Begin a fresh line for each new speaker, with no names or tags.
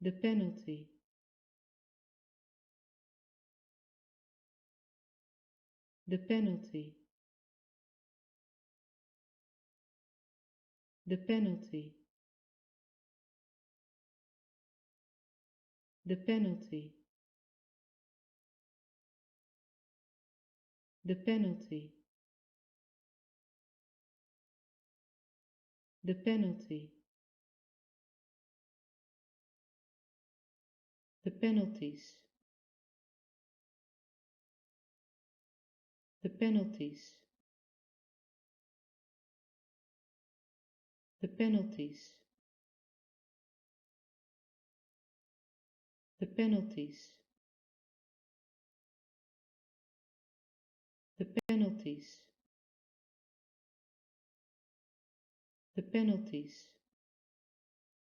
the penalty, the penalty, the penalty, the penalty, the penalty, the penalty, the penalties, the penalties, the penalties, the penalties, the penalties, the penalties,